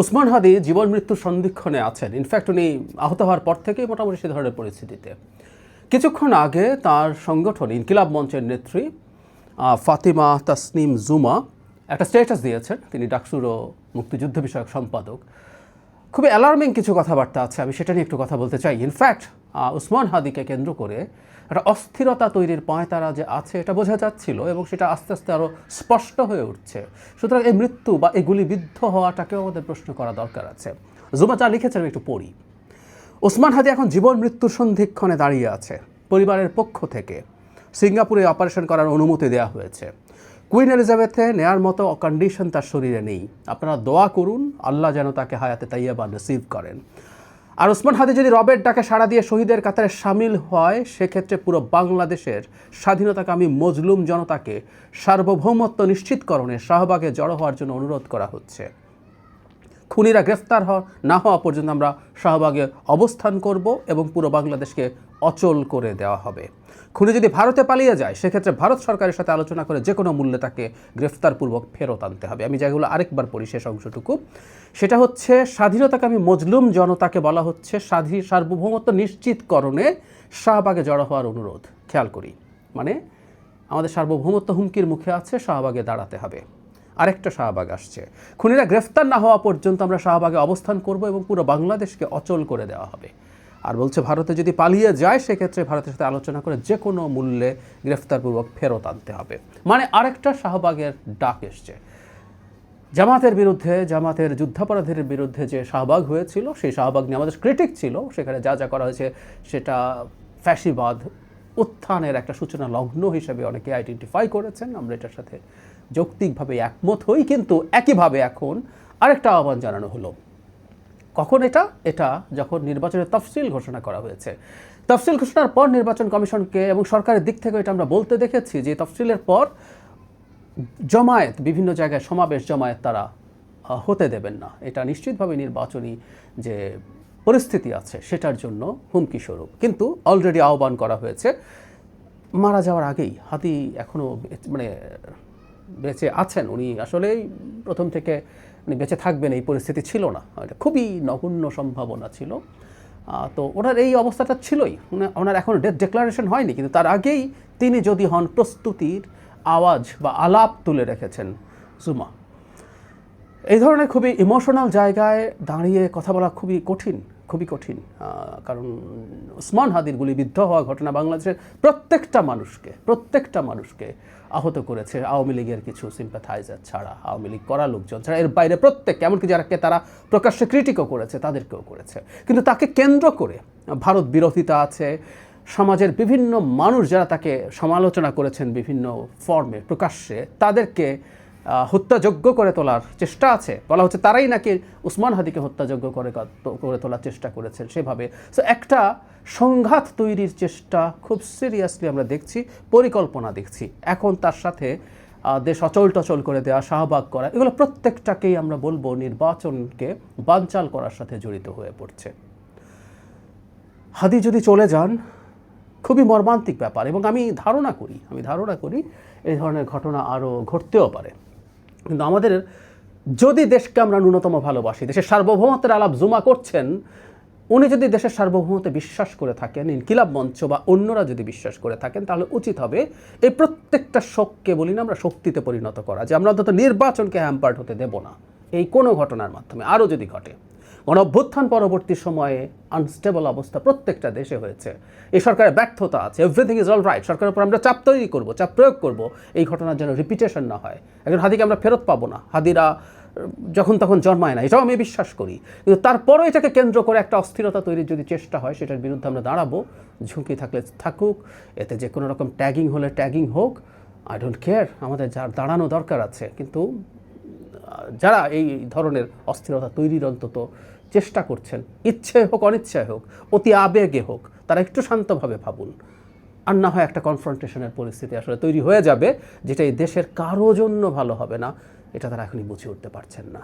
উসমান হাদি জীবন মৃত্যুর সন্ধিক্ষণে আছেন। ইনফ্যাক্ট উনি আহত হওয়ার পর থেকেই মোটামুটি সে ধরনের পরিস্থিতিতে। কিছুক্ষণ আগে তার সংগঠন ইনকিলাব মঞ্চের নেত্রী ফাতিমা তাসনিম জুমা একটা স্ট্যাটাস দিয়েছেন। তিনি ডাকসুর ও মুক্তিযুদ্ধ বিষয়ক সম্পাদক। খুবই অ্যালার্মিং কিছু কথাবার্তা আছে, আমি সেটা নিয়ে একটু কথা বলতে চাই। ইনফ্যাক্ট উসমান হাদিকে কেন্দ্র করে একটা অস্থিরতা তৈরির পায়তারা যে আছে এটা বোঝা যাচ্ছিল এবং সেটা আস্তে আস্তে আরও স্পষ্ট হয়ে উঠছে। সুতরাং এই মৃত্যু বা এই গুলিবিদ্ধ হওয়াটাকেও আমাদের প্রশ্ন করা দরকার আছে। জুমা যা লিখেছেন আমি একটু পড়ি। উসমান হাদি এখন জীবন মৃত্যুর সন্ধিক্ষণে দাঁড়িয়ে আছে। পরিবারের পক্ষ থেকে সিঙ্গাপুরে অপারেশন করার অনুমতি দেওয়া হয়েছে। কুইন এলিজাবেথে নেয়ার মতো কন্ডিশন তার শরীরে নেই। আপনারা দোয়া করুন আল্লাহ যেন তাকে হায়াতে তাইয়্যিবা নসিব করেন। আর উসমান হাদি যদি রবের ডাকে সাড়া দিয়ে শহীদের কাতারে সামিল হয়, সেক্ষেত্রে পুরো বাংলাদেশের স্বাধীনতাকামী মজলুম জনতাকে সার্বভৌমত্ব নিশ্চিতকরণে শাহবাগে জড়ো হওয়ার জন্য অনুরোধ করা হচ্ছে। খুনিরা গ্রেফতার না হওয়া পর্যন্ত আমরা শাহবাগে অবস্থান করব এবং পুরো বাংলাদেশকে অচল করে দেওয়া হবে। খুনি যদি ভারতে পালিয়ে যায়, সেক্ষেত্রে ভারত সরকারের সাথে আলোচনা করে যে কোনো মূল্যে তাকে গ্রেফতারপূর্বক ফেরত আনতে হবে। আমি যেগুলো আরেকবার পড়ি শেষ অংশটুকু, সেটা হচ্ছে স্বাধীনতাকামী মজলুম জনতাকে বলা হচ্ছে সার্বভৌমত্ব নিশ্চিতকরণে শাহবাগে জড়ো হওয়ার অনুরোধ। খেয়াল করি, মানে আমাদের সার্বভৌমত্ব হুমকির মুখে আছে, শাহবাগে দাঁড়াতে হবে। আরেকটা শাহবাগ আসছে। খুনিরা গ্রেফতার না হওয়া পর্যন্ত আমরা শাহবাগে অবস্থান করব এবং পুরো বাংলাদেশকে অচল করে দেওয়া হবে। আর বলছে ভারতে যদি পালিয়ে যায়, সেক্ষেত্রে ভারতের সাথে আলোচনা করে যে কোনো মূল্যে গ্রেফতারপূর্বক ফেরত আনতে হবে। মানে আরেকটা শাহবাগের ডাক এসছে। জামাতের বিরুদ্ধে, জামাতের যুদ্ধাপরাধীর বিরুদ্ধে যে শাহবাগ হয়েছিল, সেই শাহবাগ নিয়ে আমাদের ক্রিটিক ছিল। সেখানে যা যা করা হয়েছে সেটা ফ্যাসিবাদ উত্থানের একটা সূচনা লগ্ন হিসেবে অনেকে আইডেন্টিফাই করেছেন। আমরা এটার সাথে যৌক্তিকভাবে একমত হই, কিন্তু একইভাবে এখন আরেকটা আহ্বান জানানো হলো। কখন এটা যখন নির্বাচনের তফসিল ঘোষণা করা হয়েছে। তফসিল ঘোষণার পর নির্বাচন কমিশনকে এবং সরকারের দিক থেকে এটা আমরা বলতে দেখেছি যে তফসিলের পর জমায়েত, বিভিন্ন জায়গায় সমাবেশ জমায়েত তারা হতে দেবেন না। এটা নিশ্চিতভাবে নির্বাচনী যে পরিস্থিতি আছে সেটার জন্য হুমকি স্বরূপ। কিন্তু অলরেডি আহ্বান করা হয়েছে। মারা যাওয়ার আগেই হাদি এখনও মানে বেঁচে আছেন। উনি আসলেই প্রথম থেকে বেঁচে থাকবেন এই পরিস্থিতি ছিল না, এটা খুবই নগণ্য সম্ভাবনা ছিল। তো ওনার এই অবস্থাটা ছিলই। ওনার এখন ডেথ ডিক্লারেশন হয়নি, কিন্তু তার আগেই তিনি যদি হন, প্রস্তুতির আওয়াজ বা আলাপ তুলে রেখেছেন জুমা। এই ধরনের খুবই ইমোশনাল জায়গায় দাঁড়িয়ে কথা বলা খুবই কঠিন, কারণ উসমান হাদির গুলিবিদ্ধ হওয়া ঘটনা বাংলাদেশের প্রত্যেকটা মানুষকে আহত করেছে। আওয়ামী লীগের কিছু সিম্প্যাথাইজার ছাড়া, আওয়ামী লীগ করা লোকজন ছাড়া, এর বাইরে প্রত্যেককে, এমনকি যারাকে তারা প্রকাশ্যে ক্রিটিকও করেছে তাদেরকেও করেছে। কিন্তু তাকে কেন্দ্র করে ভারত বিরোধিতা আছে। সমাজের বিভিন্ন মানুষ যারা তাকে সমালোচনা করেছেন বিভিন্ন ফর্মে প্রকাশ্যে, তাদেরকে হত্যাযোগ্য করে তোলার চেষ্টা আছে। বলা হচ্ছে তারাই নাকি উসমান হাদিকে হত্যাযোগ্য করে তোলার চেষ্টা করেছেন সেভাবে। সো একটা সংঘাত তৈরির চেষ্টা খুব সিরিয়াসলি আমরা দেখছি, পরিকল্পনা দেখছি। এখন তার সাথে দেশ অচল টচল করে দেওয়া, শাহবাগ করা, এগুলো প্রত্যেকটাকেই আমরা বলবো নির্বাচনকে বানচাল করার সাথে জড়িত হয়ে পড়ছে। হাদি যদি চলে যান, খুবই মর্মান্তিক ব্যাপার। এবং আমি ধারণা করি এই ধরনের ঘটনা আরও ঘটতেও পারে। কিন্তু আমাদের যদি দেশকে আমরা ন্যূনতম ভালোবাসি, দেশের সার্বভৌমত্বের আলাপ জুমা করছেন, উনি যদি দেশের সার্বভৌমত্বে বিশ্বাস করে থাকেন, ইনকিলাব মঞ্চ বা অন্যরা যদি বিশ্বাস করে থাকেন, তাহলে উচিত হবে এই প্রত্যেকটা শোককে, বলি না আমরা, শক্তিতে পরিণত করা, যে আমরা অন্তত নির্বাচনকে হ্যাম্পার্ড হতে দেব না এই কোনো ঘটনার মাধ্যমে। আরও যদি ঘটে, গণঅভ্যুত্থান পরবর্তী সময়ে আনস্টেবল অবস্থা প্রত্যেকটা দেশে হয়েছে, এই সরকারের ব্যর্থতা আছে, এভরিথিং ইজ অল রাইট, সরকারের উপর আমরা চাপ তৈরি করবো, চাপ প্রয়োগ করবো, এই ঘটনার যেন রিপিটেশন না হয়। একজন হাদিকে আমরা ফেরত পাবো না, হাদিরা যখন তখন জন্মায় না, এটাও আমি বিশ্বাস করি। কিন্তু তারপরও এটাকে কেন্দ্র করে একটা অস্থিরতা তৈরির যদি চেষ্টা হয়, সেটার বিরুদ্ধে আমরা দাঁড়াবো। ঝুঁকি থাকলে থাকুক, এতে যে কোনো রকম ট্যাগিং হলে ট্যাগিং হোক, আই ডোন্ট কেয়ার, আমাদের যার দাঁড়ানো দরকার আছে। কিন্তু যারা এই ধরনের অস্থিরতা তৈরির অন্তত চেষ্টা করছেন, ইচ্ছে হোক অনিচ্ছায় হোক, অতি আবেগে হোক, তারা একটু শান্তভাবে ভাবুন। আর না হয় একটা কনফ্রন্টেশনের পরিস্থিতি আসলে তৈরি হয়ে যাবে, যেটা এই দেশের কারো জন্য ভালো হবে না। এটা তারা এখনই বুঝে উঠতে পারছেন না।